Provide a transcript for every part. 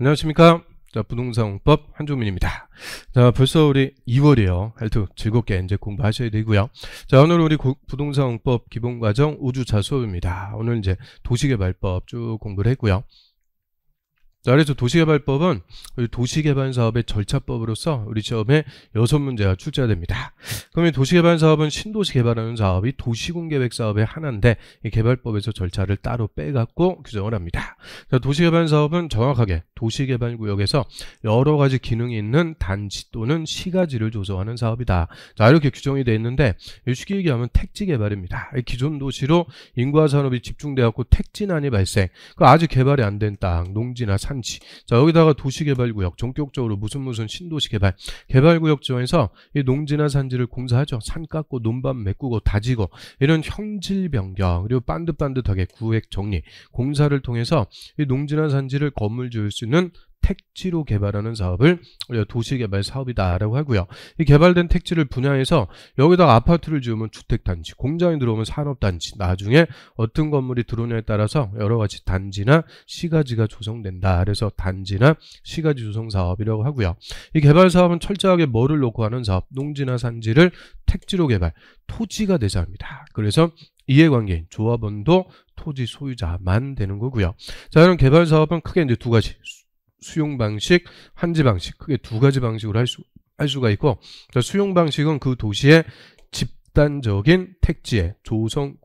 안녕하십니까. 자, 부동산공법 한종민입니다. 자, 벌써 우리 2월이에요. 하여튼 즐겁게 이제 공부하셔야 되고요. 자, 오늘 우리 부동산공법 기본과정 5주차 수업입니다. 오늘 이제 도시개발법 쭉 공부를 했고요. 자, 그래서 도시개발법은 도시개발 사업의 절차법으로서 우리 시험에 6문제가 출제가 됩니다. 그러면 도시개발 사업은 신도시 개발하는 사업이 도시군계획 사업의 하나인데 이 개발법에서 절차를 따로 빼갖고 규정을 합니다. 자, 도시개발 사업은 정확하게 도시개발구역에서 여러 가지 기능이 있는 단지 또는 시가지를 조성하는 사업이다. 자, 이렇게 규정이 되어 있는데 쉽게 얘기하면 택지개발입니다. 기존 도시로 인구화 산업이 집중되었고 택지난이 발생, 아직 개발이 안 된 땅, 농지나 산지. 자, 여기다가 도시개발구역, 전격적으로 무슨 신도시 개발구역 지원에서 이 농지나 산지를 공사하죠. 산 깎고 논밭 메꾸고 다지고 이런 형질 변경, 그리고 반듯반듯하게 구획 정리, 공사를 통해서 이 농지나 산지를 건물 지을 수 있는 택지로 개발하는 사업을 도시개발 사업이다라고 하고요. 이 개발된 택지를 분양해서 여기다가 아파트를 지으면 주택단지, 공장이 들어오면 산업단지, 나중에 어떤 건물이 들어오냐에 따라서 여러 가지 단지나 시가지가 조성된다. 그래서 단지나 시가지 조성 사업이라고 하고요. 이 개발 사업은 철저하게 뭐를 놓고 하는 사업, 농지나 산지를 택지로 개발, 토지가 대상입니다. 그래서 이해관계인 조합원도 토지 소유자만 되는 거고요. 자, 이런 개발 사업은 크게 이제 두 가지, 수용 방식, 환지 방식, 크게 두 가지 방식으로 할 수가 있고, 수용 방식은 그 도시의 집단적인 택지의 조성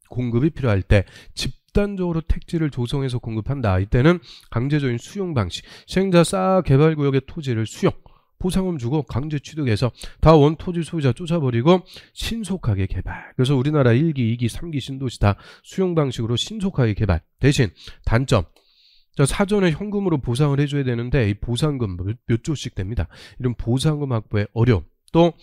공급이 필요할 때 집단적으로 택지를 조성해서 공급한다. 이때는 강제적인 수용 방식, 시행자 싹 개발구역의 토지를 수용, 보상금 주고 강제 취득해서 다 원토지 소유자 쫓아버리고 신속하게 개발. 그래서 우리나라 1기, 2기, 3기 신도시 다 수용 방식으로 신속하게 개발. 대신 단점, 자, 사전에 현금으로 보상을 해줘야 되는데 이 보상금 몇 조씩 됩니다. 이런 보상금 확보의 어려움, 또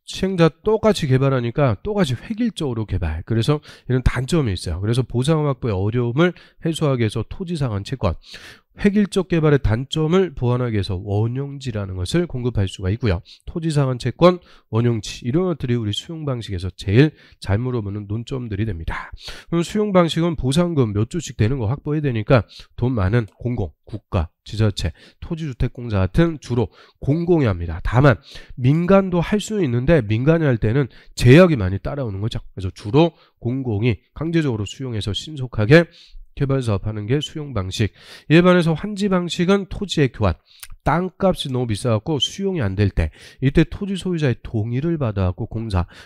시행자 똑같이 개발하니까 똑같이 획일적으로 개발, 그래서 이런 단점이 있어요. 그래서 보상금 확보의 어려움을 해소하기 위해서 토지상환 채권, 획일적 개발의 단점을 보완하기 위해서 원용지라는 것을 공급할 수가 있고요. 토지상환 채권, 원용지, 이런 것들이 우리 수용 방식에서 제일 잘 물어보는 논점들이 됩니다. 그럼 수용 방식은 보상금 몇 조씩 되는 거 확보해야 되니까 돈 많은 공공, 국가, 지자체, 토지주택공사 같은 주로 공공이 합니다. 다만 민간도 할 수는 있는데 민간이 할 때는 제약이 많이 따라오는 거죠. 그래서 주로 공공이 강제적으로 수용해서 신속하게 개발 사업하는 게 수용 방식. 이에 반해서 환지 방식은 토지의 교환, 땅값이 너무 비싸갖고 수용이 안 될 때, 이때 토지 소유자의 동의를 받아갖고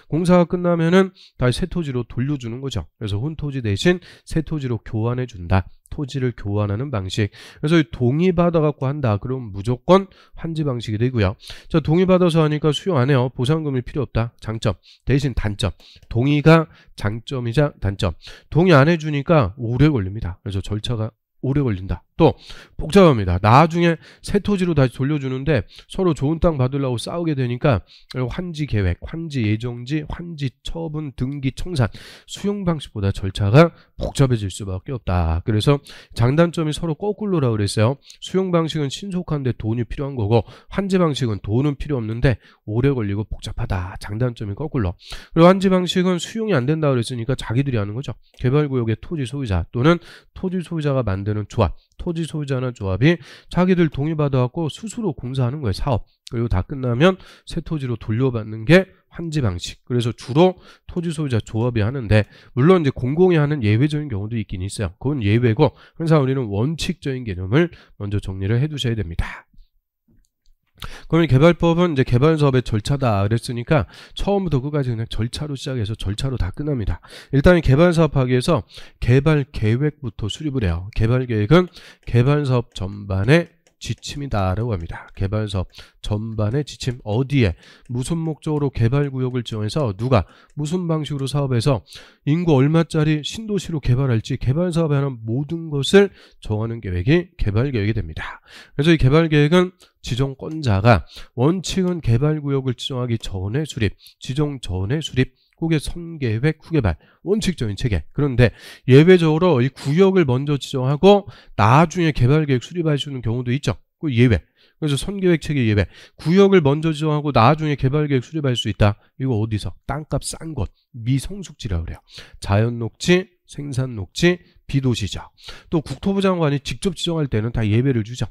공사가 끝나면은 다시 새 토지로 돌려주는 거죠. 그래서 혼토지 대신 새 토지로 교환해 준다. 토지를 교환하는 방식. 그래서 동의 받아갖고 한다. 그럼 무조건 환지 방식이 되고요. 자, 동의 받아서 하니까 수용 안 해요. 보상금이 필요 없다. 장점. 대신 단점. 동의가 장점이자 단점. 동의 안 해주니까 오래 걸립니다. 그래서 절차가 오래 걸린다. 또 복잡합니다. 나중에 새 토지로 다시 돌려주는데 서로 좋은 땅 받으려고 싸우게 되니까 환지 계획, 환지 예정지, 환지 처분, 등기, 청산, 수용 방식보다 절차가 복잡해질 수밖에 없다. 그래서 장단점이 서로 거꾸로라고 그랬어요. 수용 방식은 신속한데 돈이 필요한 거고, 환지 방식은 돈은 필요 없는데 오래 걸리고 복잡하다. 장단점이 거꾸로. 그리고 환지 방식은 수용이 안 된다고 그랬으니까 자기들이 하는 거죠. 개발구역의 토지 소유자 또는 토지 소유자가 만드는 조합, 토지 소유자나 조합이 자기들 동의받아갖고 스스로 공사하는 거예요. 사업. 그리고 다 끝나면 새 토지로 돌려받는 게 환지 방식. 그래서 주로 토지 소유자 조합이 하는데, 물론 이제 공공이 하는 예외적인 경우도 있긴 있어요. 그건 예외고, 항상 우리는 원칙적인 개념을 먼저 정리를 해 두셔야 됩니다. 그러면 개발법은 이제 개발 사업의 절차다 그랬으니까 처음부터 끝까지 그냥 절차로 시작해서 절차로 다 끝납니다. 일단 개발 사업하기 위해서 개발 계획부터 수립을 해요. 개발 계획은 개발 사업 전반의 지침이다라고 합니다. 개발 사업 전반의 지침, 어디에 무슨 목적으로 개발구역을 지정해서 누가 무슨 방식으로 사업해서 인구 얼마짜리 신도시로 개발할지 개발 사업에 하는 모든 것을 정하는 계획이 개발 계획이 됩니다. 그래서 이 개발 계획은 지정권자가 원칙은 개발구역을 지정하기 전에 수립, 지정 전에 수립, 그게 선계획, 후개발, 원칙적인 체계. 그런데 예외적으로 이 구역을 먼저 지정하고 나중에 개발계획 수립할 수 있는 경우도 있죠. 그 예외. 그래서 선계획 체계 예외. 구역을 먼저 지정하고 나중에 개발계획 수립할 수 있다. 이거 어디서? 땅값 싼 곳, 미성숙지라고 그래요. 자연녹지, 생산 녹지 비도시죠. 또 국토부 장관이 직접 지정할 때는 다 예외를 주죠.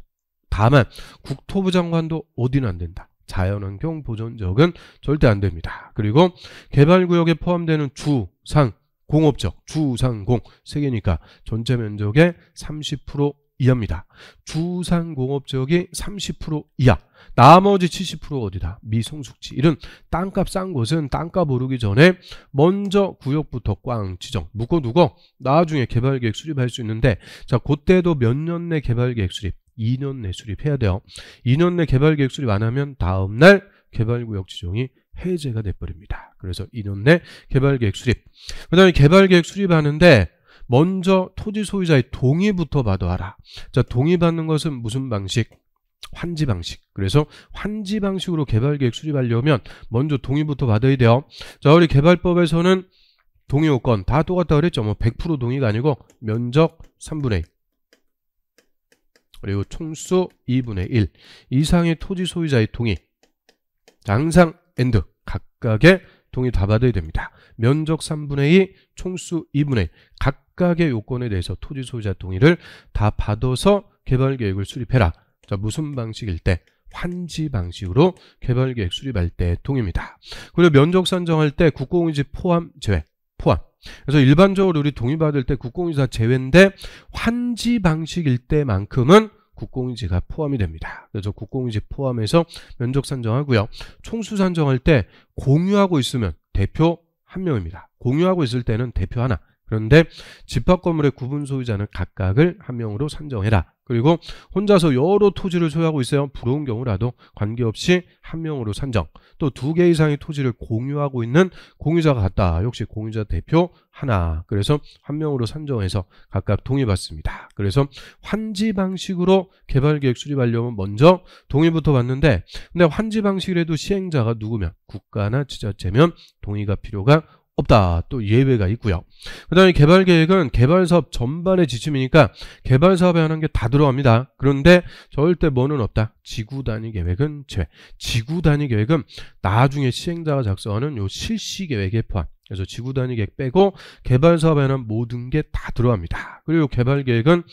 다만 국토부 장관도 어디는 안 된다. 자연환경 보존지역은 절대 안 됩니다. 그리고 개발구역에 포함되는 주, 상, 공업적, 주, 상, 공 세 개니까 전체 면적의 30% 이하입니다. 주, 상, 공업지역이 30% 이하. 나머지 70% 어디다? 미성숙지. 이런 땅값 싼 곳은 땅값 오르기 전에 먼저 구역부터 꽝 지정. 묶어두고 나중에 개발계획 수립할 수 있는데, 자, 그때도 몇 년 내 개발계획 수립? 2년 내 수립해야 돼요. 2년 내 개발계획 수립 안 하면 다음날 개발구역 지정이 해제가 돼버립니다. 그래서 2년 내 개발계획 수립. 그 다음에 개발계획 수립하는데 먼저 토지 소유자의 동의부터 받아와라. 자, 동의받는 것은 무슨 방식? 환지 방식. 그래서 환지 방식으로 개발계획 수립하려면 먼저 동의부터 받아야 돼요. 자, 우리 개발법에서는 동의 요건 다 똑같다 그랬죠. 뭐 100% 동의가 아니고 면적 3분의 1 그리고 총수 2분의 1 이상의 토지 소유자의 동의. 자, 항상 AND 각각의 동의 다 받아야 됩니다. 면적 3분의 2, 총수 2분의 1 각각의 요건에 대해서 토지 소유자 동의를 다 받아서 개발계획을 수립해라. 자, 무슨 방식일 때? 환지 방식으로 개발계획 수립할 때 동의입니다. 그리고 면적 산정할 때 국공유지 포함, 제외, 포함. 그래서 일반적으로 우리 동의받을 때 국공유지가 제외인데 환지 방식일 때만큼은 국공유지가 포함이 됩니다. 그래서 국공유지 포함해서 면적 산정하고요. 총수 산정할 때 공유하고 있으면 대표 1명입니다. 공유하고 있을 때는 대표 하나. 그런데 집합건물의 구분 소유자는 각각을 1명으로 산정해라. 그리고 혼자서 여러 토지를 소유하고 있어요. 부러운 경우라도 관계없이 1명으로 산정. 또 2개 이상의 토지를 공유하고 있는 공유자가 같다. 역시 공유자 대표 하나. 그래서 1명으로 산정해서 각각 동의받습니다. 그래서 환지 방식으로 개발계획 수립하려면 먼저 동의부터 받는데, 근데 환지 방식이라도 시행자가 누구면 국가나 지자체면 동의가 필요가 없다. 또 예외가 있고요. 그 다음에 개발계획은 개발사업 전반의 지침이니까 개발사업에 하는 게 다 들어갑니다. 그런데 절대 뭐는 없다. 지구단위 계획은 제외. 지구단위계획은 나중에 시행자가 작성하는 요 실시계획에 포함. 그래서 지구단위계획 빼고 개발사업에 하는 모든 게 다 들어갑니다. 그리고 개발계획은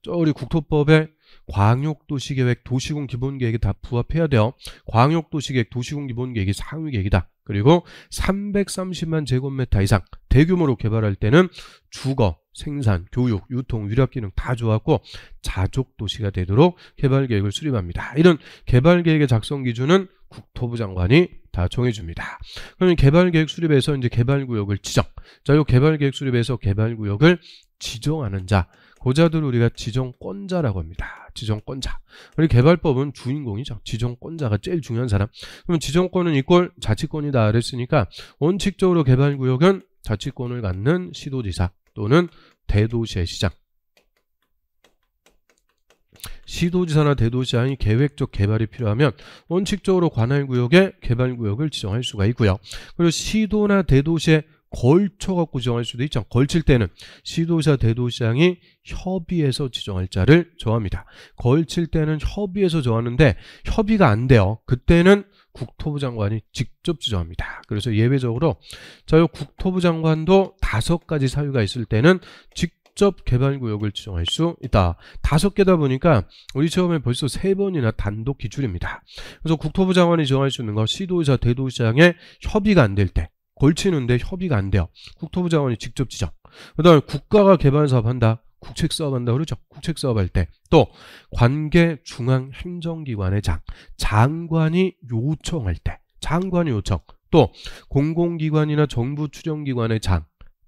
우리 국토법에 광역도시계획, 도시군 기본계획에 다 부합해야 돼요. 광역도시계획, 도시군 기본계획이 상위계획이다. 그리고 330만 제곱미터 이상 대규모로 개발할 때는 주거, 생산, 교육, 유통, 위력 기능 다 좋았고 자족도시가 되도록 개발계획을 수립합니다. 이런 개발계획의 작성 기준은 국토부 장관이 다 정해줍니다. 그러면 개발계획 수립에서 이제 개발구역을 지정. 자, 이 개발계획 수립에서 개발구역을 지정하는 자, 고자들 우리가 지정권자라고 합니다. 지정권자. 우리 개발법은 주인공이죠. 지정권자가 제일 중요한 사람. 그럼 지정권은 이꼴 자치권이다 그랬으니까 원칙적으로 개발구역은 자치권을 갖는 시도지사 또는 대도시의 시장. 시도지사나 대도시장이 계획적 개발이 필요하면 원칙적으로 관할구역에 개발구역을 지정할 수가 있고요. 그리고 시도나 대도시에 걸쳐갖고 지정할 수도 있죠. 걸칠 때는 시도지사 대도시장이 협의해서 지정할 자를 정합니다. 걸칠 때는 협의해서 정하는데 협의가 안 돼요. 그때는 국토부 장관이 직접 지정합니다. 그래서 예외적으로 자, 국토부 장관도 5가지 사유가 있을 때는 직접 개발구역을 지정할 수 있다. 5개다 보니까 우리 처음에 벌써 3번이나 단독 기출입니다. 그래서 국토부 장관이 지정할 수 있는 거 시도지사 대도시장의 협의가 안 될 때, 걸치는데 협의가 안 돼요. 국토부 장관이 직접 지정. 그 다음에 국가가 개발사업 한다. 국책사업 한다 그러죠. 국책사업 할 때. 또 관계 중앙행정기관의 장관이 요청할 때. 장관이 요청. 또 공공기관이나 정부 추정기관의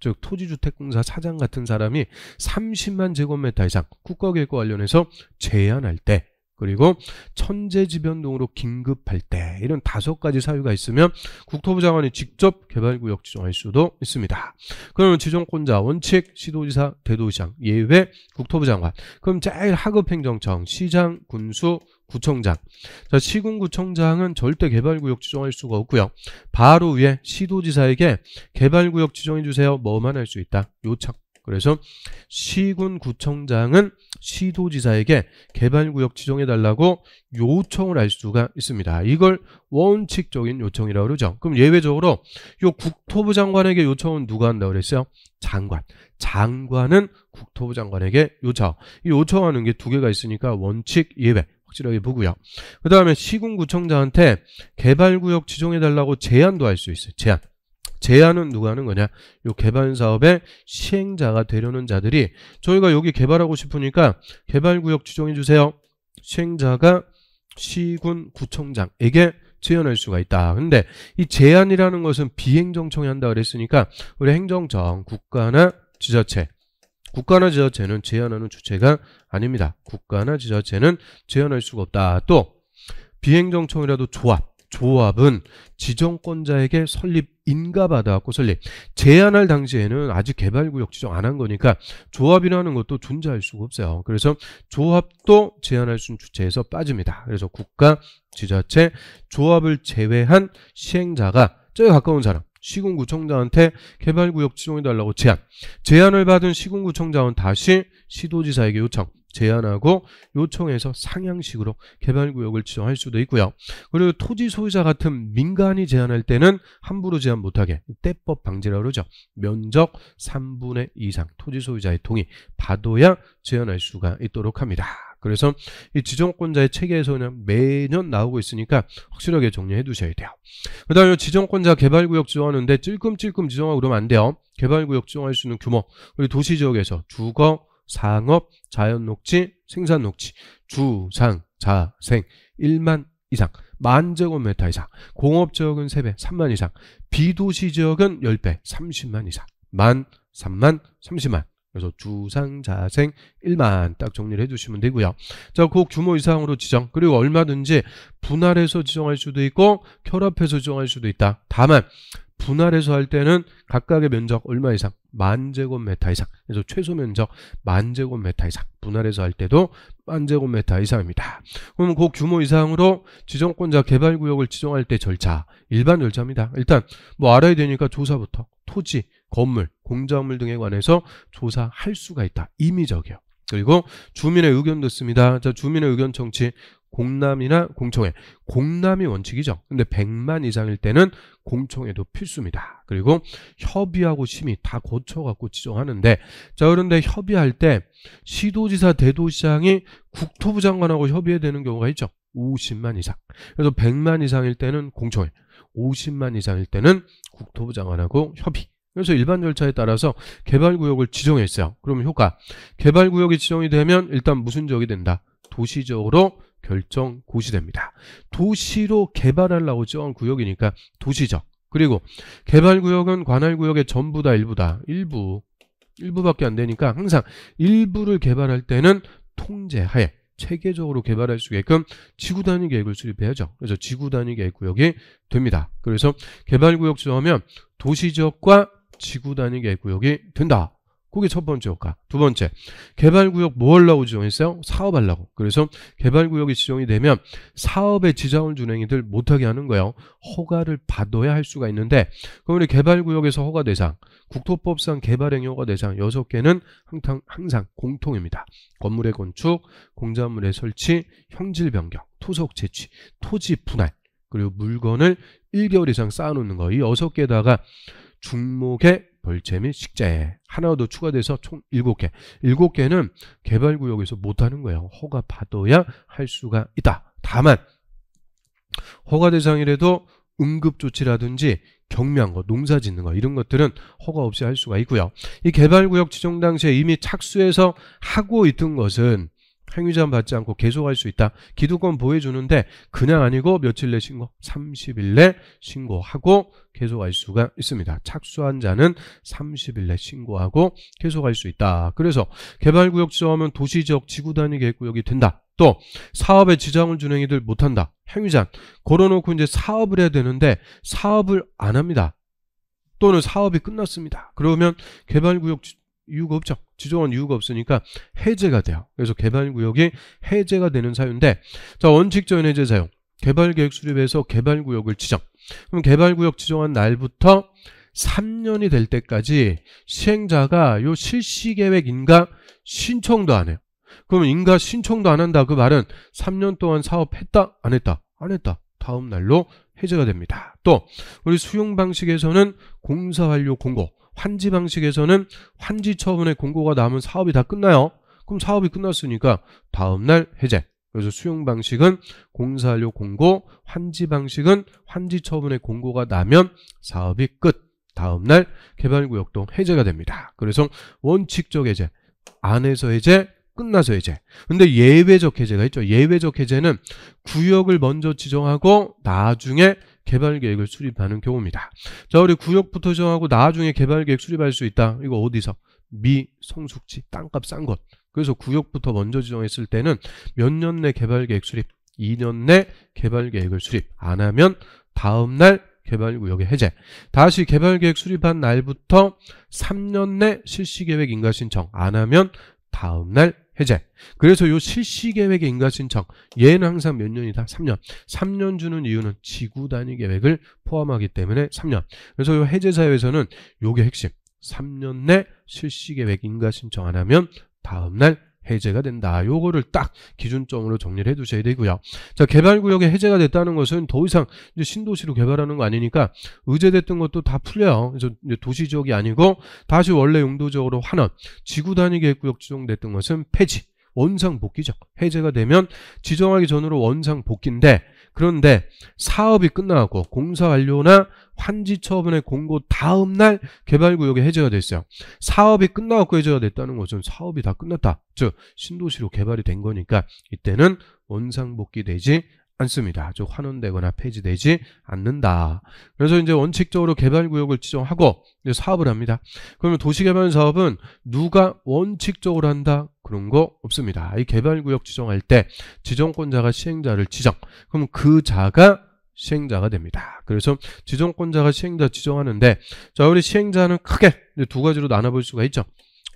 즉 토지주택공사 사장 같은 사람이 30만 제곱미터 이상 국가계획과 관련해서 제한할 때. 그리고 천재지변동으로 긴급할 때 이런 5가지 사유가 있으면 국토부 장관이 직접 개발구역 지정할 수도 있습니다. 그러면 지정권자 원칙 시도지사 대도시장 예외 국토부 장관. 그럼 제일 하급 행정청 시장 군수 구청장. 자, 시군구청장은 절대 개발구역 지정할 수가 없고요. 바로 위에 시도지사에게 개발구역 지정해 주세요. 뭐만 할 수 있다? 요청. 그래서 시군 구청장은 시도지사에게 개발구역 지정해달라고 요청을 할 수가 있습니다. 이걸 원칙적인 요청이라고 그러죠. 그럼 예외적으로 요 국토부 장관에게 요청은 누가 한다고 그랬어요? 장관. 장관은 국토부 장관에게 요청. 이 요청하는 게 두 개가 있으니까 원칙, 예외 확실하게 보고요. 그 다음에 시군구청장한테 개발구역 지정해달라고 제안도 할 수 있어요. 제안은 누가 하는 거냐? 요 개발사업의 시행자가 되려는 자들이 저희가 여기 개발하고 싶으니까 개발구역 지정해주세요. 시행자가 시군구청장에게 제안할 수가 있다. 근데 이 제안이라는 것은 비행정청이 한다 그랬으니까 우리 행정청, 국가나 지자체는 제안하는 주체가 아닙니다. 국가나 지자체는 제안할 수가 없다. 또 비행정청이라도 조합은 지정권자에게 설립 인가받아갖고 설립. 제안할 당시에는 아직 개발구역 지정 안 한 거니까 조합이라는 것도 존재할 수가 없어요. 그래서 조합도 제안할 수 있는 주체에서 빠집니다. 그래서 국가, 지자체, 조합을 제외한 시행자가 제일 가까운 사람, 시군구청장한테 개발구역 지정해달라고 제안을 받은 시군구청장은 다시 시도지사에게 요청, 제안하고 요청해서 상향식으로 개발구역을 지정할 수도 있고요. 그리고 토지 소유자 같은 민간이 제안할 때는 함부로 제안 못하게 떼법 방지라고 그러죠. 면적 3분의 2 이상 토지 소유자의 동의 받아야 제안할 수가 있도록 합니다. 그래서 이 지정권자의 체계에서 그냥 매년 나오고 있으니까 확실하게 정리해 두셔야 돼요. 그 다음에 지정권자 개발구역 지정하는데 찔끔찔끔 지정하고 그러면 안 돼요. 개발구역 지정할 수 있는 규모, 우리 도시지역에서 주거, 상업, 자연녹지, 생산녹지, 주상, 자생 1만 이상, 만제곱미터 이상, 공업지역은 3배, 3만 이상, 비도시지역은 10배, 30만 이상, 만, 3만, 30만. 그래서 주상, 자생 1만 딱 정리를 해주시면 되고요. 자, 그 규모 이상으로 지정, 그리고 얼마든지 분할해서 지정할 수도 있고 결합해서 지정할 수도 있다. 다만 분할해서 할 때는 각각의 면적 얼마 이상? 만제곱미터 이상. 그래서 최소 면적 만제곱미터 이상. 분할해서 할 때도 만제곱미터 이상입니다. 그럼 그 규모 이상으로 지정권자 개발구역을 지정할 때 절차, 일반 절차입니다. 일단 뭐 알아야 되니까 조사부터 토지, 건물, 공작물 등에 관해서 조사할 수가 있다. 임의적이요. 그리고 주민의 의견 듣습니다. 자, 주민의 의견 청취. 공람이나 공청회. 공람이 원칙이죠. 근데 100만 이상일 때는 공청회도 필수입니다. 그리고 협의하고 심의 다 거쳐갖고 지정하는데, 자, 그런데 협의할 때 시도지사, 대도시장이 국토부 장관하고 협의해야 되는 경우가 있죠. 50만 이상. 그래서 100만 이상일 때는 공청회, 50만 이상일 때는 국토부 장관하고 협의. 그래서 일반 절차에 따라서 개발구역을 지정했어요. 그러면 효과. 개발구역이 지정이 되면 일단 무슨 지역이 된다? 도시적으로 결정 고시됩니다. 도시로 개발하려고 지정한 구역이니까 도시적. 그리고 개발구역은 관할구역의 전부다, 일부다. 일부밖에 안 되니까 항상 일부를 개발할 때는 통제하에 체계적으로 개발할 수 있게끔 지구단위 계획을 수립해야죠. 그래서 지구단위 계획구역이 됩니다. 그래서 개발구역 지정하면 도시지역과 지구단위 계획구역이 된다. 그게 첫 번째 효과. 두 번째, 개발구역 뭐 하려고 지정했어요? 사업하려고. 그래서 개발구역이 지정이 되면 사업에 지장을 주는 행위들 못하게 하는 거예요. 허가를 받아야 할 수가 있는데, 그럼 우리 개발구역에서 허가 대상, 국토법상 개발행위 허가 대상 6개는 항상 공통입니다. 건물의 건축, 공작물의 설치, 형질 변경, 토속 채취, 토지 분할, 그리고 물건을 1개월 이상 쌓아놓는 거. 이 6개에다가 중목의 벌채 및 식재 하나 더 추가돼서 총 7개. 7개는 개발구역에서 못하는 거예요. 허가 받아야 할 수가 있다. 다만 허가 대상이라도 응급조치라든지 경미한 거, 농사 짓는 거 이런 것들은 허가 없이 할 수가 있고요. 이 개발구역 지정 당시에 이미 착수해서 하고 있던 것은 행위제한 받지 않고 계속할 수 있다. 기득권 보호해주는데 그냥 아니고 며칠 내 신고? 30일 내 신고하고 계속할 수가 있습니다. 착수한 자는 30일 내 신고하고 계속할 수 있다. 그래서 개발구역 지정하면 도시지역 지구단위 계획구역이 된다. 또 사업에 지장을 주는 행위들 못한다. 행위제한 걸어놓고 이제 사업을 해야 되는데 사업을 안 합니다. 또는 사업이 끝났습니다. 그러면 개발구역 이유가 없죠. 지정한 이유가 없으니까 해제가 돼요. 그래서 개발구역이 해제가 되는 사유인데, 자, 원칙적인 해제 사유. 개발계획 수립해서 개발구역을 지정. 그럼 개발구역 지정한 날부터 3년이 될 때까지 시행자가 요 실시계획 인가 신청도 안 해요. 그러면 인가 신청도 안 한다. 그 말은 3년 동안 사업했다? 안 했다? 안 했다. 다음 날로 해제가 됩니다. 또 우리 수용 방식에서는 공사 완료 공고, 환지 방식에서는 환지 처분의 공고가 나오면 사업이 다 끝나요. 그럼 사업이 끝났으니까 다음 날 해제. 그래서 수용 방식은 공사 완료 공고, 환지 방식은 환지 처분의 공고가 나면 사업이 끝. 다음 날 개발구역도 해제가 됩니다. 그래서 원칙적 해제, 안에서 해제, 끝나서 해제. 근데 예외적 해제가 있죠. 예외적 해제는 구역을 먼저 지정하고 나중에 개발계획을 수립하는 경우입니다. 자, 우리 구역부터 정하고 나중에 개발계획 수립할 수 있다. 이거 어디서? 미성숙지, 땅값 싼 곳. 그래서 구역부터 먼저 지정했을 때는 몇 년 내 개발계획 수립, 2년 내 개발계획을 수립 안 하면 다음 날 개발구역의 해제. 다시 개발계획 수립한 날부터 3년 내 실시계획 인가신청 안 하면 다음 날 해제. 그래서 요 실시계획의 인가신청, 얘는 항상 몇 년이다? 3년. 3년 주는 이유는 지구단위 계획을 포함하기 때문에 3년. 그래서 요 해제사유에서는 요게 핵심. 3년 내 실시계획 인가신청 안 하면 다음 날 해제가 된다. 요거를 딱 기준점으로 정리를 해 두셔야 되고요. 자, 개발구역에 해제가 됐다는 것은 더 이상 이제 신도시로 개발하는 거 아니니까 의제됐던 것도 다 풀려요. 그래서 이제 도시지역이 아니고 다시 원래 용도적으로 환원, 지구단위 계획구역 지정됐던 것은 폐지, 원상복귀죠. 해제가 되면 지정하기 전으로 원상복귀인데, 그런데 사업이 끝나고 공사 완료나 환지 처분의 공고 다음 날 개발구역에 해제가 됐어요. 사업이 끝나고 해제가 됐다는 것은 사업이 다 끝났다. 즉 신도시로 개발이 된 거니까 이때는 원상복귀 되지 않습니다. 즉 환원되거나 폐지되지 않는다. 그래서 이제 원칙적으로 개발구역을 지정하고 이제 사업을 합니다. 그러면 도시개발 사업은 누가 원칙적으로 한다? 그런 거 없습니다. 이 개발구역 지정할 때 지정권자가 시행자를 지정. 그럼 그 자가 시행자가 됩니다. 그래서 지정권자가 시행자 지정하는데, 자, 우리 시행자는 크게 두 가지로 나눠볼 수가 있죠.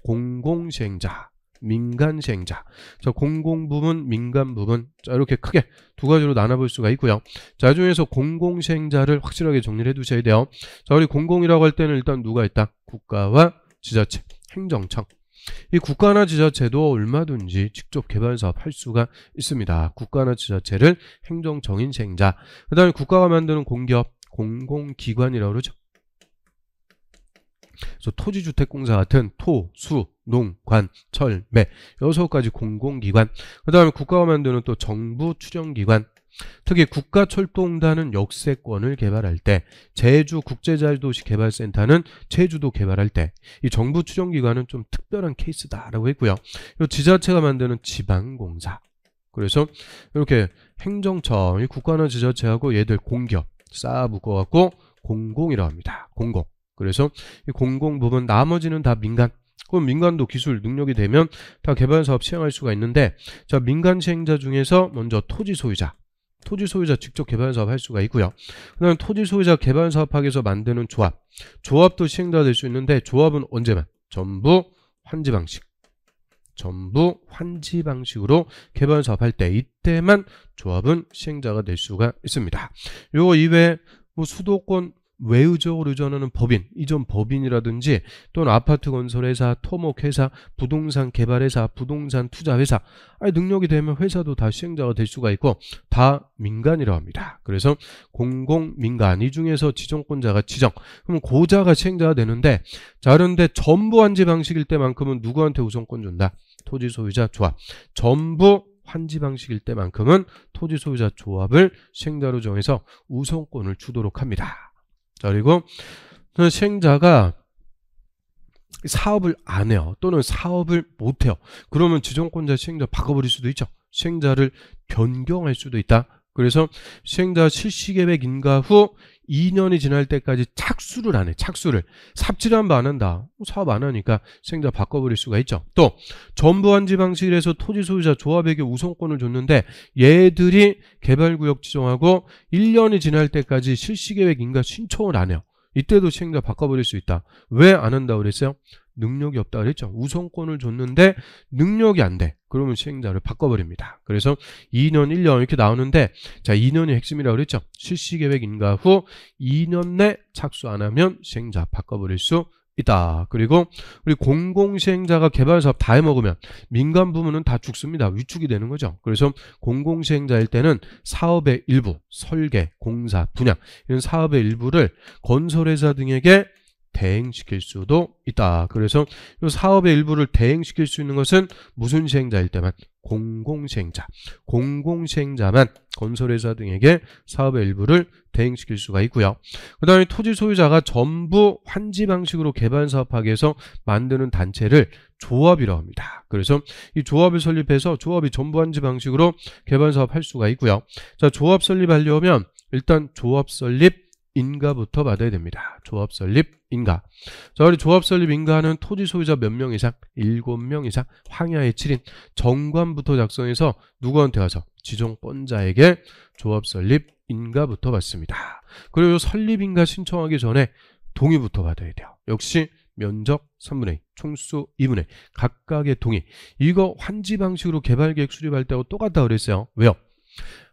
공공시행자, 민간시행자. 자, 공공부문, 민간부문. 자, 이렇게 크게 두 가지로 나눠볼 수가 있고요. 자, 이 중에서 공공시행자를 확실하게 정리를 해 두셔야 돼요. 자, 우리 공공이라고 할 때는 일단 누가 있다? 국가와 지자체, 행정청. 이 국가나 지자체도 얼마든지 직접 개발 사업 할 수가 있습니다. 국가나 지자체를 행정청인 시행자. 그 다음에 국가가 만드는 공기업, 공공기관이라고 그러죠. 그래서 토지주택공사 같은 토, 수, 농, 관, 철, 매 6가지 공공기관. 그 다음에 국가가 만드는 또 정부 출연기관. 특히 국가철도공단은 역세권을 개발할 때, 제주국제자유도시개발센터는 제주도 개발할 때, 이 정부 출연기관은 좀 특별한 케이스다라고 했고요. 이 지자체가 만드는 지방공사. 그래서 이렇게 행정청, 이 국가나 지자체하고 얘들 공기업 쌓아 묶어갖고 공공이라고 합니다. 공공. 그래서 이 공공 부분, 나머지는 다 민간. 그럼 민간도 기술 능력이 되면 다 개발 사업 시행할 수가 있는데, 자, 민간 시행자 중에서 먼저 토지 소유자. 토지 소유자 직접 개발 사업 할 수가 있고요. 그 다음에 토지 소유자 개발 사업하기 위해서 만드는 조합. 조합도 시행자가 될 수 있는데, 조합은 언제만? 전부 환지 방식. 전부 환지 방식으로 개발 사업할 때, 이때만 조합은 시행자가 될 수가 있습니다. 요거 이외에 뭐 수도권 외의적으로 의존하는 법인, 이전 법인이라든지 또는 아파트 건설회사, 토목회사, 부동산 개발회사, 부동산 투자회사, 능력이 되면 회사도 다 시행자가 될 수가 있고 다 민간이라고 합니다. 그래서 공공, 민간 이 중에서 지정권자가 지정, 그럼 고자가 시행자가 되는데, 자, 그런데 전부 환지 방식일 때만큼은 누구한테 우선권 준다? 토지 소유자 조합. 전부 환지 방식일 때만큼은 토지 소유자 조합을 시행자로 정해서 우선권을 주도록 합니다. 자, 그리고 시행자가 사업을 안 해요. 또는 사업을 못 해요. 그러면 지정권자 시행자 바꿔버릴 수도 있죠. 시행자를 변경할 수도 있다. 그래서 시행자 실시계획 인가 후 2년이 지날 때까지 착수를 안 해. 착수를. 삽질을 한 번 안 한다. 사업 안 하니까 시행자 바꿔버릴 수가 있죠. 또 전부 환지 방식에서 토지 소유자 조합에게 우선권을 줬는데, 얘들이 개발구역 지정하고 1년이 지날 때까지 실시계획 인가 신청을 안 해요. 이때도 시행자 바꿔버릴 수 있다. 왜 안 한다고 그랬어요? 능력이 없다 그랬죠. 우선권을 줬는데 능력이 안 돼. 그러면 시행자를 바꿔버립니다. 그래서 2년, 1년 이렇게 나오는데 자 2년이 핵심이라고 그랬죠. 실시계획 인가 후 2년 내 착수 안 하면 시행자 바꿔버릴 수 있다. 그리고 우리 공공시행자가 개발사업 다 해먹으면 민간 부문은 다 죽습니다. 위축이 되는 거죠. 그래서 공공시행자일 때는 사업의 일부, 설계, 공사, 분양 이런 사업의 일부를 건설회사 등에게 대행시킬 수도 있다. 그래서 이 사업의 일부를 대행시킬 수 있는 것은 무슨 시행자일 때만? 공공시행자. 공공시행자만 건설회사 등에게 사업의 일부를 대행시킬 수가 있고요. 그 다음에 토지 소유자가 전부 환지 방식으로 개발 사업하기 위해서 만드는 단체를 조합이라고 합니다. 그래서 이 조합을 설립해서 조합이 전부 환지 방식으로 개발 사업할 수가 있고요. 자, 조합 설립하려면 일단 조합 설립 인가부터 받아야 됩니다. 조합 설립 인가. 자, 우리 조합 설립 인가는 토지 소유자 몇 명 이상? 7명 이상, 황야의 7인 정관부터 작성해서 누구한테 가서? 지정권자에게 조합 설립 인가부터 받습니다. 그리고 설립 인가 신청하기 전에 동의부터 받아야 돼요. 역시 면적 3분의 2, 총수 2분의 1, 각각의 동의. 이거 환지 방식으로 개발계획 수립할 때하고 똑같다 그랬어요. 왜요?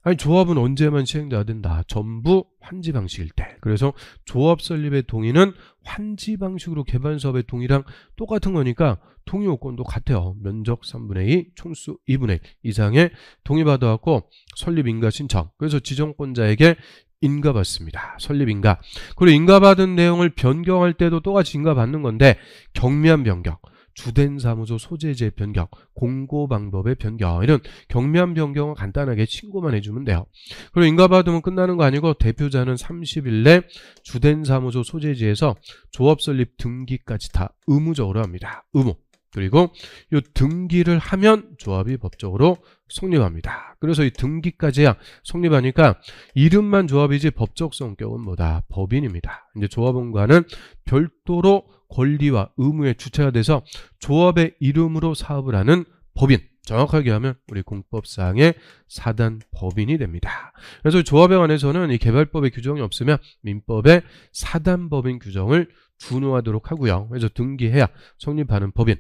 아니 조합은 언제만 시행자가 된다. 전부 환지 방식일 때. 그래서 조합 설립의 동의는 환지 방식으로 개발 사업의 동의랑 똑같은 거니까 동의 요건도 같아요. 면적 3분의 2, 총수 2분의 1 이상의 동의 받아갖고 설립 인가 신청. 그래서 지정권자에게 인가받습니다. 설립 인가. 그리고 인가받은 내용을 변경할 때도 똑같이 인가받는 건데 경미한 변경. 주된 사무소 소재지의 변경, 공고 방법의 변경 이런 경미한 변경은 간단하게 신고만 해주면 돼요. 그리고 인가받으면 끝나는 거 아니고 대표자는 30일 내 주된 사무소 소재지에서 조합 설립 등기까지 다 의무적으로 합니다. 의무. 그리고 이 등기를 하면 조합이 법적으로 성립합니다. 그래서 이 등기까지 해야 성립하니까 이름만 조합이지 법적 성격은 뭐다? 법인입니다. 이제 조합원과는 별도로 권리와 의무의 주체가 돼서 조합의 이름으로 사업을 하는 법인. 정확하게 하면 우리 공법상의 사단 법인이 됩니다. 그래서 조합에 관해서는 이 개발법의 규정이 없으면 민법의 사단 법인 규정을 준용하도록 하고요. 그래서 등기해야 성립하는 법인.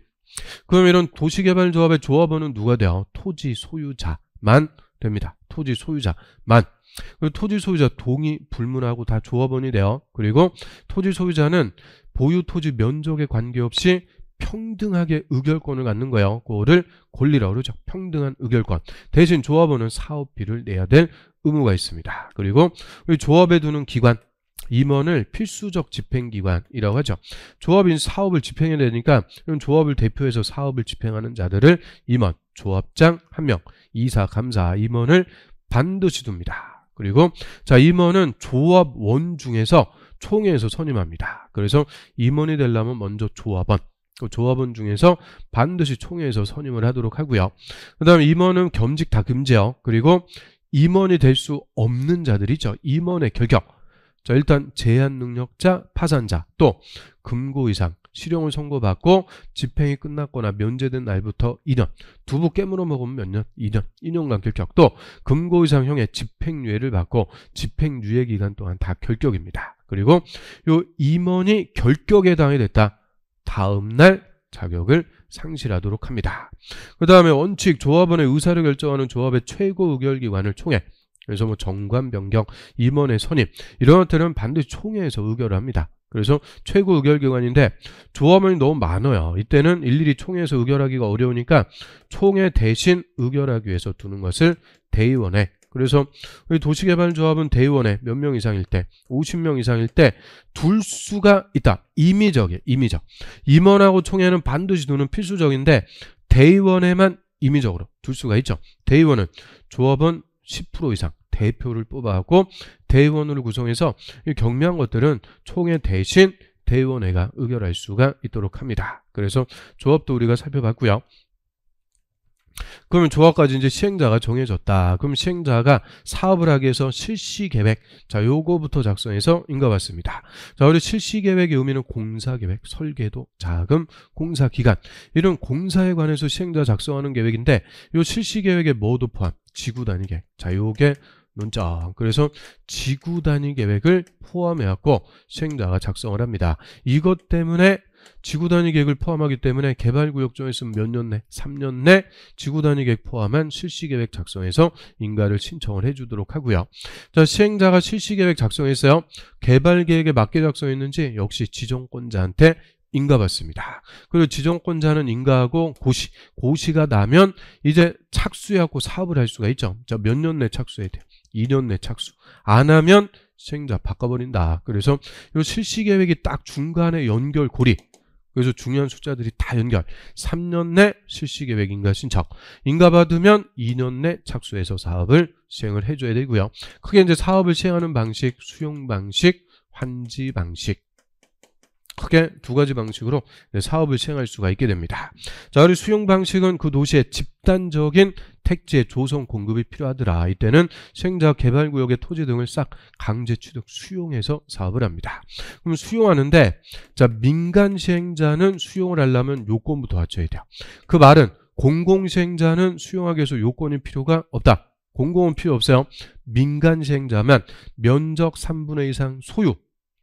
그럼 이런 도시개발조합의 조합원은 누가 돼요? 토지 소유자만 됩니다. 토지 소유자만. 토지 소유자 동의 불문하고 다 조합원이 돼요. 그리고 토지 소유자는 보유 토지 면적에 관계없이 평등하게 의결권을 갖는 거예요. 그거를 권리라고 그러죠. 평등한 의결권. 대신 조합원은 사업비를 내야 될 의무가 있습니다. 그리고 우리 조합에 두는 기관 임원을 필수적 집행기관이라고 하죠. 조합인 사업을 집행해야 되니까 이런 조합을 대표해서 사업을 집행하는 자들을 임원, 조합장 1명, 이사, 감사, 임원을 반드시 둡니다. 그리고 자 임원은 조합원 중에서 총회에서 선임합니다. 그래서 임원이 되려면 먼저 조합원, 그 조합원 중에서 반드시 총회에서 선임을 하도록 하고요. 그 다음에 임원은 겸직 다 금지요. 그리고 임원이 될 수 없는 자들이죠. 임원의 결격. 자 일단 제한 능력자, 파산자, 또 금고 이상, 실형을 선고받고 집행이 끝났거나 면제된 날부터 2년, 두부 깨물어 먹으면 몇 년? 2년, 2년간 결격, 또 금고 이상형의 집행유예를 받고 집행유예 기간 동안 다 결격입니다. 그리고 요 임원이 결격에 당해됐다. 다음날 자격을 상실하도록 합니다. 그 다음에 원칙, 조합원의 의사를 결정하는 조합의 최고 의결기관을 총회. 그래서 뭐 정관 변경, 임원의 선임 이런 것들은 반드시 총회에서 의결을 합니다. 그래서 최고 의결기관인데 조합원이 너무 많아요. 이때는 일일이 총회에서 의결하기가 어려우니까 총회 대신 의결하기 위해서 두는 것을 대의원회. 그래서 우리 도시개발조합은 대의원회 몇 명 이상일 때 50명 이상일 때 둘 수가 있다. 임의적이에요. 임의적. 임원하고 총회는 반드시 두는 필수적인데 대의원회만 임의적으로 둘 수가 있죠. 대의원은 조합원 10% 이상 대표를 뽑아갖고 대의원을 구성해서 이 경미한 것들은 총회 대신 대의원회가 의결할 수가 있도록 합니다. 그래서 조합도 우리가 살펴봤고요. 그러면 조합까지 이제 시행자가 정해졌다. 그럼 시행자가 사업을 하기 위해서 실시계획, 자 요거부터 작성해서 인가받습니다. 자 우리 실시계획의 의미는 공사계획, 설계도, 자금, 공사기간 이런 공사에 관해서 시행자 작성하는 계획인데 요 실시계획에 뭐도 포함? 지구단위 계획. 자 요게 논점. 그래서 지구단위 계획을 포함해갖고 시행자가 작성을 합니다. 이것 때문에 지구단위 계획을 포함하기 때문에 개발구역 정했으면 몇 년 내? 3년 내 지구단위 계획 포함한 실시계획 작성해서 인가를 신청을 해주도록 하고요. 자, 시행자가 실시계획 작성했어요. 개발계획에 맞게 작성했는지 역시 지정권자한테 인가받습니다. 그리고 지정권자는 인가하고 고시가 나면 이제 착수해갖고 사업을 할 수가 있죠. 자, 몇 년 내 착수해야 돼요? 2년 내 착수. 안 하면 시행자 바꿔버린다. 그래서 이 실시계획이 딱 중간에 연결고리. 그래서 중요한 숫자들이 다 연결. 3년 내 실시계획 인가 신청. 인가받으면 2년 내 착수해서 사업을 시행을 해줘야 되고요. 크게 이제 사업을 시행하는 방식, 수용 방식, 환지 방식. 크게 두 가지 방식으로 사업을 시행할 수가 있게 됩니다. 자, 우리 수용 방식은 그 도시의 집단적인 택지의 조성 공급이 필요하더라. 이때는 시행자 개발구역의 토지 등을 싹 강제 취득 수용해서 사업을 합니다. 그럼 수용하는데, 자, 민간 시행자는 수용을 하려면 요건부터 갖춰야 돼요. 그 말은 공공시행자는 수용하기 위해서 요건이 필요가 없다. 공공은 필요 없어요. 민간 시행자만 면적 3분의 2 이상 소유,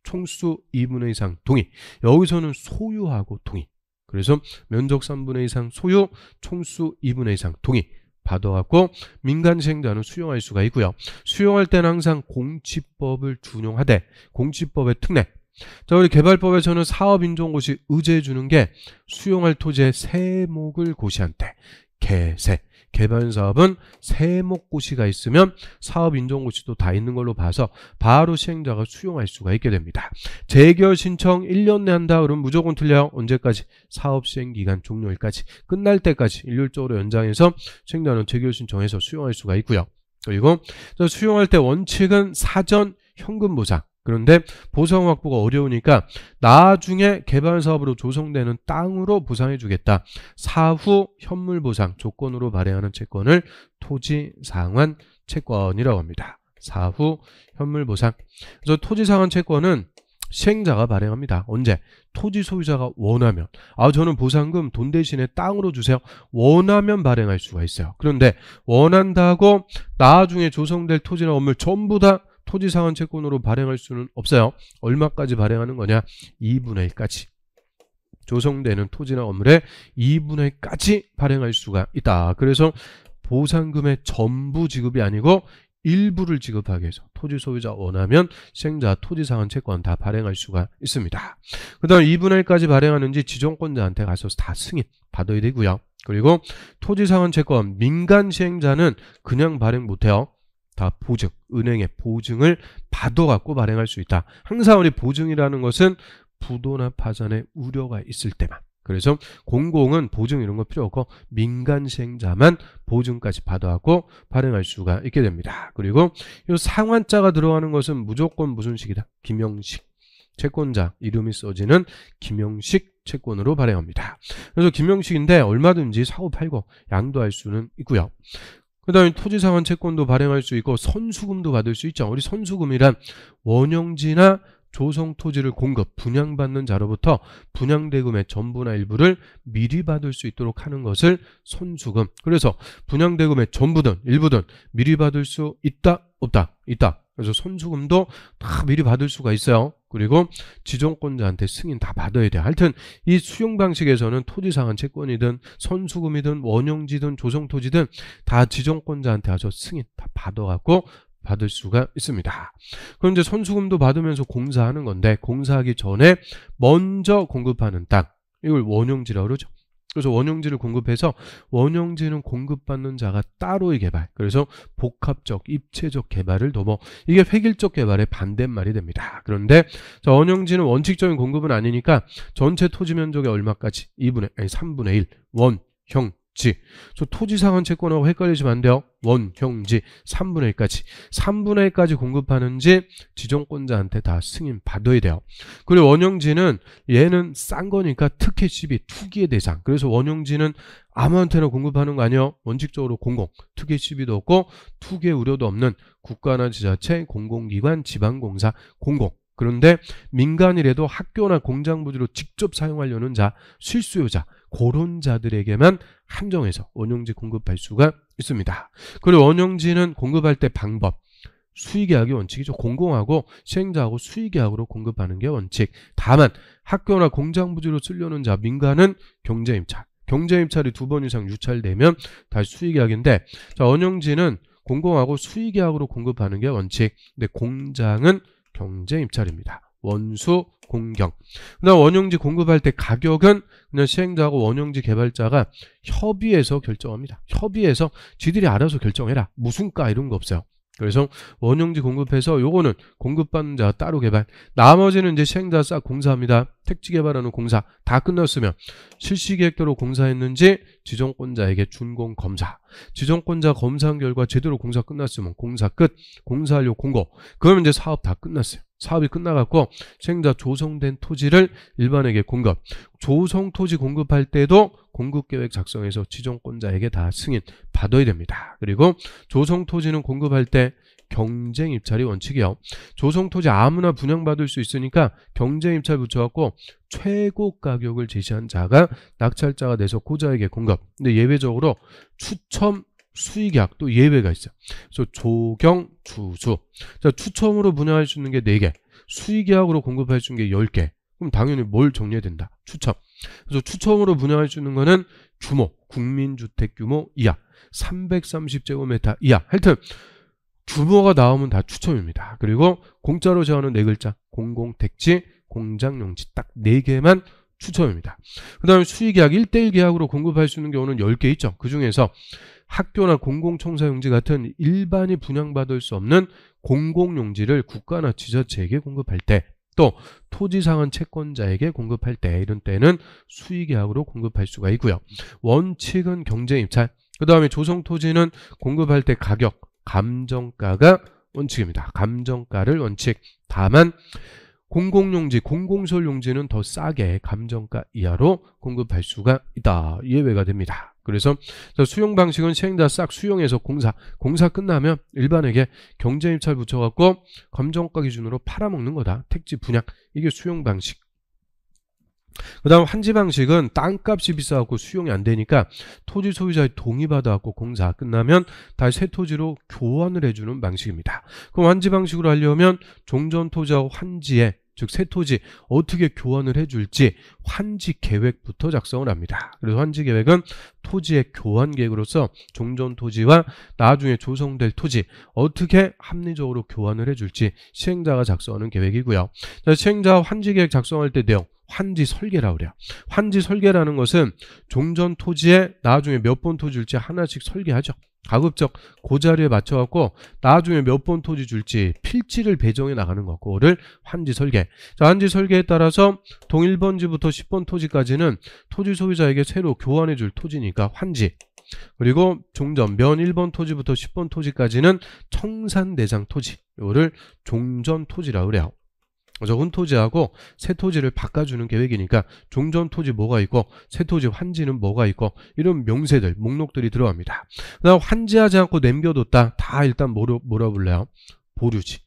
총수 2분의 2 이상 동의. 여기서는 소유하고 동의. 그래서 면적 3분의 2 이상 소유, 총수 2분의 2 이상 동의 받아갖고 민간 시행자는 수용할 수가 있고요. 수용할 때는 항상 공치법을 준용하되 공치법의 특례. 자, 우리 개발법에서는 사업인정고시 의제해 주는 게 수용할 토지의 세목을 고시한대. 개세. 개발사업은 세목고시가 있으면 사업인정고시도 다 있는 걸로 봐서 바로 시행자가 수용할 수가 있게 됩니다. 재결 신청 1년 내 한다 그러면 무조건 틀려요. 언제까지? 사업시행기간 종료일까지. 끝날 때까지 일률적으로 연장해서 시행자는 재결 신청해서 수용할 수가 있고요. 그리고 수용할 때 원칙은 사전 현금 보상. 그런데 보상 확보가 어려우니까 나중에 개발사업으로 조성되는 땅으로 보상해 주겠다. 사후 현물 보상 조건으로 발행하는 채권을 토지상환 채권이라고 합니다. 사후 현물 보상. 그래서 토지상환 채권은 시행자가 발행합니다. 언제? 토지 소유자가 원하면. 저는 보상금 돈 대신에 땅으로 주세요. 원하면 발행할 수가 있어요. 그런데 원한다고 나중에 조성될 토지나 건물 전부 다 토지상환 채권으로 발행할 수는 없어요. 얼마까지 발행하는 거냐? 2분의 1까지. 조성되는 토지나 건물의 2분의 1까지 발행할 수가 있다. 그래서 보상금의 전부 지급이 아니고 일부를 지급하기 위해서 토지 소유자 원하면 시행자 토지상환 채권 다 발행할 수가 있습니다. 그 다음 2분의 1까지 발행하는지 지정권자한테 가서 다 승인 받아야 되고요. 그리고 토지상환 채권 민간 시행자는 그냥 발행 못해요. 다 보증, 은행의 보증을 받아갖고 발행할 수 있다. 항상 우리 보증이라는 것은 부도나 파산의 우려가 있을 때만. 그래서 공공은 보증 이런 거 필요 없고 민간 시행자만 보증까지 받아갖고 발행할 수가 있게 됩니다. 그리고 이 상환자가 들어가는 것은 무조건 무슨 식이다? 김영식. 채권자 이름이 써지는 김영식 채권으로 발행합니다. 그래서 김영식인데 얼마든지 사고 팔고 양도할 수는 있고요. 그 다음에 토지상환 채권도 발행할 수 있고 선수금도 받을 수 있죠. 우리 선수금이란 원형지나 조성 토지를 공급, 분양받는 자로부터 분양대금의 전부나 일부를 미리 받을 수 있도록 하는 것을 선수금. 그래서 분양대금의 전부든 일부든 미리 받을 수 있다? 없다? 있다. 그래서 선수금도 다 미리 받을 수가 있어요. 그리고 지정권자한테 승인 다 받아야 돼요. 하여튼 이 수용 방식에서는 토지상환 채권이든 선수금이든 원형지든 조성토지든 다 지정권자한테 가서 승인 다 받아갖고 받을 수가 있습니다. 그럼 이제 선수금도 받으면서 공사하는 건데 공사하기 전에 먼저 공급하는 땅, 이걸 원형지라고 그러죠. 그래서 원형지를 공급해서 원형지는 공급받는 자가 따로의 개발, 그래서 복합적, 입체적 개발을 넘어 이게 획일적 개발의 반대말이 됩니다. 그런데 자, 원형지는 원칙적인 공급은 아니니까 전체 토지 면적의 얼마까지? 3분의 1 원형지. 저 토지상환 채권하고 헷갈리시면 안 돼요. 원형지 3분의 1까지 3분의 1까지 공급하는지 지정권자한테 다 승인 받아야 돼요. 그리고 원형지는 얘는 싼 거니까 특혜 시비 투기의 대상. 그래서 원형지는 아무한테나 공급하는 거 아니에요. 원칙적으로 공공, 특혜 시비도 없고 투기의 우려도 없는 국가나 지자체, 공공기관, 지방공사, 공공. 그런데 민간이라도 학교나 공장 부지로 직접 사용하려는 자, 실수요자, 그런 자들에게만 한정해서 원형지 공급할 수가 있습니다. 그리고 원형지는 공급할 때 방법, 수의계약이 원칙이죠. 공공하고 시행자하고 수의계약으로 공급하는 게 원칙. 다만 학교나 공장 부지로 쓰려는 자, 민간은 경제임찰. 경제임찰이 2번 이상 유찰되면 다시 수의계약인데, 자, 원형지는 공공하고 수의계약으로 공급하는 게 원칙. 근데 공장은 경제임찰입니다. 원수, 공경. 그다음 원형지 공급할 때 가격은 그냥 시행자하고 원형지 개발자가 협의해서 결정합니다. 협의해서 지들이 알아서 결정해라. 무슨 가 이런 거 없어요. 그래서 원형지 공급해서 요거는 공급받는 자가 따로 개발. 나머지는 이제 시행자 싹 공사합니다. 택지 개발하는 공사 다 끝났으면 실시계획대로 공사했는지 지정권자에게 준공 검사. 지정권자 검사한 결과 제대로 공사 끝났으면 공사 끝. 공사하려 공고. 그러면 이제 사업 다 끝났어요. 사업이 끝나갖고 시행자 조성된 토지를 일반에게 공급. 조성 토지 공급할 때도 공급계획 작성해서 지정권자에게 다 승인 받아야 됩니다. 그리고 조성 토지는 공급할 때 경쟁입찰이 원칙이요. 조성 토지 아무나 분양받을 수 있으니까 경쟁입찰 붙여갖고 최고 가격을 제시한 자가 낙찰자가 돼서 고자에게 공급. 근데 예외적으로 추첨 수의계약 또 예외가 있어요. 그래서 조경, 주수. 자, 추첨으로 분양할 수 있는 게 4개, 수의계약으로 공급할 수 있는 게 10개. 그럼 당연히 뭘 정리해야 된다? 추첨. 그래서 추첨으로 분양할 수 있는 거는 규모, 국민주택 규모 이하, 330제곱미터 이하. 하여튼 규모가 나오면 다 추첨입니다. 그리고 공짜로 제하는 4글자, 공공택지, 공장용지 딱 4개만 추첨입니다. 그 다음에 수의계약 1:1 계약으로 공급할 수 있는 경우는 10개 있죠. 그 중에서 학교나 공공청사용지 같은 일반이 분양받을 수 없는 공공용지를 국가나 지자체에게 공급할 때, 또 토지상한 채권자에게 공급할 때, 이런 때는 수의계약으로 공급할 수가 있고요. 원칙은 경제입찰. 그 다음에 조성토지는 공급할 때 가격, 감정가가 원칙입니다. 감정가를 원칙. 다만 공공용지, 공공시설용지는 더 싸게 감정가 이하로 공급할 수가 있다. 예외가 됩니다. 그래서 수용 방식은 시행자 싹 수용해서 공사 끝나면 일반에게 경제입찰 붙여갖고 감정가 기준으로 팔아먹는 거다. 택지 분양. 이게 수용 방식. 그 다음 환지 방식은 땅값이 비싸갖고 수용이 안 되니까 토지 소유자의 동의 받아갖고 공사 끝나면 다시 새 토지로 교환을 해주는 방식입니다. 그럼 환지 방식으로 하려면 종전 토지하고 환지에, 즉 새 토지 어떻게 교환을 해줄지 환지 계획부터 작성을 합니다. 그래서 환지 계획은 토지의 교환 계획으로서 종전 토지와 나중에 조성될 토지 어떻게 합리적으로 교환을 해줄지 시행자가 작성하는 계획이고요. 자, 시행자가 환지 계획 작성할 때 내용, 환지 설계라고 그래요. 환지 설계라는 것은 종전 토지에 나중에 몇 번 토지 줄지 하나씩 설계하죠. 가급적 그 자리에 맞춰갖고 나중에 몇 번 토지 줄지 필지를 배정해 나가는 거, 그거를 환지 설계. 자, 환지 설계에 따라서 동 1번지부터 10번 토지까지는 토지 소유자에게 새로 교환해 줄 토지니까 환지. 그리고 종전 면 1번 토지부터 10번 토지까지는 청산 대상 토지, 이거를 종전 토지라고 그래요. 적은 토지하고 새 토지를 바꿔주는 계획이니까 종전 토지 뭐가 있고 새 토지 환지는 뭐가 있고 이런 명세들, 목록들이 들어갑니다. 그다음 환지하지 않고 남겨뒀다. 다 일단 뭐라 불러요? 보류지.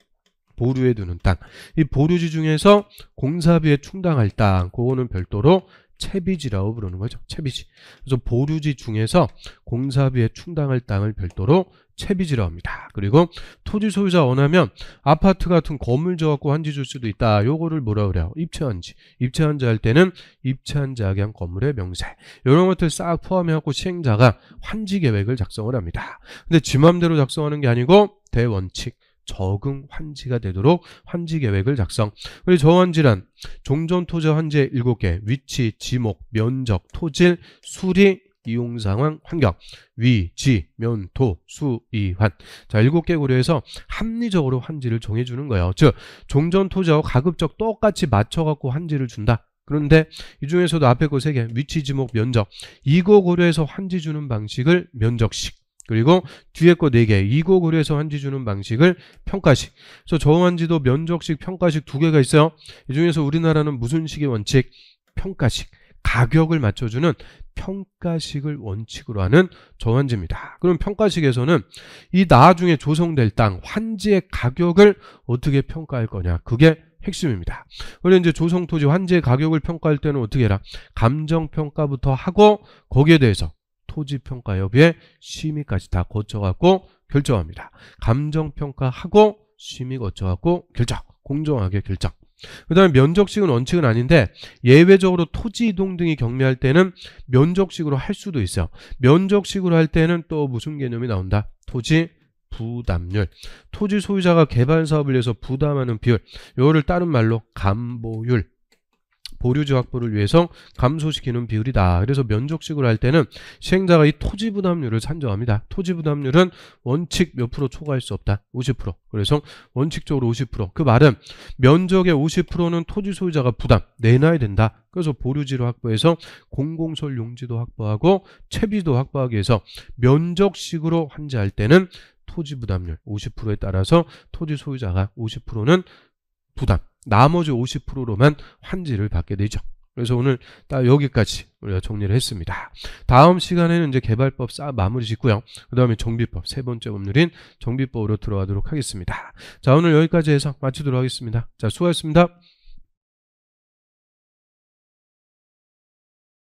보류해 두는 땅. 이 보류지 중에서 공사비에 충당할 땅, 그거는 별도로 채비지라고 부르는 거죠. 채비지. 그래서 보류지 중에서 공사비에 충당할 땅을 별도로 채비지라고 합니다. 그리고 토지 소유자 원하면 아파트 같은 건물 져갖고 환지 줄 수도 있다. 요거를 뭐라 그래요? 입체환지. 입체환지 할 때는 입체환지하게 한 건물의 명세, 이런 것들 싹 포함해갖고 시행자가 환지 계획을 작성을 합니다. 근데 지 맘대로 작성하는 게 아니고 대원칙, 적응 환지가 되도록 환지 계획을 작성. 그리고 저환지란 종전 토지 환지의 7개, 위치, 지목, 면적, 토질, 수리, 이용 상황, 환경, 위, 지, 면, 도, 수, 이, 환. 자, 7개 고려해서 합리적으로 환지를 정해주는 거예요. 즉, 종전 토지하고 가급적 똑같이 맞춰갖고 환지를 준다. 그런데 이 중에서도 앞에 거 3개, 위치, 지목, 면적, 이거 고려해서 환지 주는 방식을 면적식. 그리고 뒤에 거 4개, 이거 고려해서 환지 주는 방식을 평가식. 그래서 저환지도 면적식, 평가식 2개가 있어요. 이 중에서 우리나라는 무슨 식의 원칙? 평가식. 가격을 맞춰주는 평가식을 원칙으로 하는 저환지입니다. 그럼 평가식에서는 이 나중에 조성될 땅 환지의 가격을 어떻게 평가할 거냐, 그게 핵심입니다. 그래서 이제 조성토지 환지의 가격을 평가할 때는 어떻게 해라? 감정평가부터 하고 거기에 대해서 토지평가협의회 심의까지 다 거쳐갖고 결정합니다. 감정평가하고 심의 거쳐갖고 결정, 공정하게 결정. 그 다음에 면적식은 원칙은 아닌데 예외적으로 토지 이동 등이 경미할 때는 면적식으로 할 수도 있어요. 면적식으로 할 때는 또 무슨 개념이 나온다? 토지 부담률. 토지 소유자가 개발 사업을 위해서 부담하는 비율. 이거를 다른 말로 감보율. 보류지 확보를 위해서 감소시키는 비율이다. 그래서 면적식으로 할 때는 시행자가 이 토지 부담률을 산정합니다. 토지 부담률은 원칙 몇 프로 초과할 수 없다. 50%. 그래서 원칙적으로 50%. 그 말은 면적의 50%는 토지 소유자가 부담 내놔야 된다. 그래서 보류지를 확보해서 공공설 용지도 확보하고 채비도 확보하기 위해서 면적식으로 환지할 때는 토지 부담률 50%에 따라서 토지 소유자가 50%는 부담, 나머지 50%로만 환지를 받게 되죠. 그래서 오늘 딱 여기까지 우리가 정리를 했습니다. 다음 시간에는 이제 개발법 마무리 짓고요. 그 다음에 정비법, 세 번째 법률인 정비법으로 들어가도록 하겠습니다. 자, 오늘 여기까지 해서 마치도록 하겠습니다. 자, 수고하셨습니다.